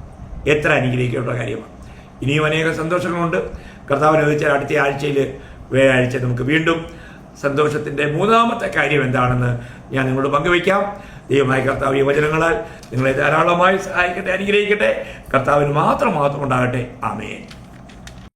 എത്ര അനുഗ്രഹിക്കേണ്ട കാര്യമാണ്. ഇനിയും അനേക സന്തോഷങ്ങളുണ്ട്. കർത്താവിനെ വെച്ചാൽ അടുത്ത ആഴ്ചയിൽ, വ്യാഴാഴ്ച നമുക്ക് വീണ്ടും സന്തോഷത്തിൻ്റെ മൂന്നാമത്തെ കാര്യം എന്താണെന്ന് ഞാൻ നിങ്ങളോട് പങ്കുവയ്ക്കാം. ദൈവമായ കർത്താവ് ഈ വചനങ്ങളാൽ നിങ്ങളെ ധാരാളമായി സഹായിക്കട്ടെ, അനുഗ്രഹിക്കട്ടെ. കർത്താവിന് മാത്രം ഉണ്ടാകട്ടെ. ആമേൻ.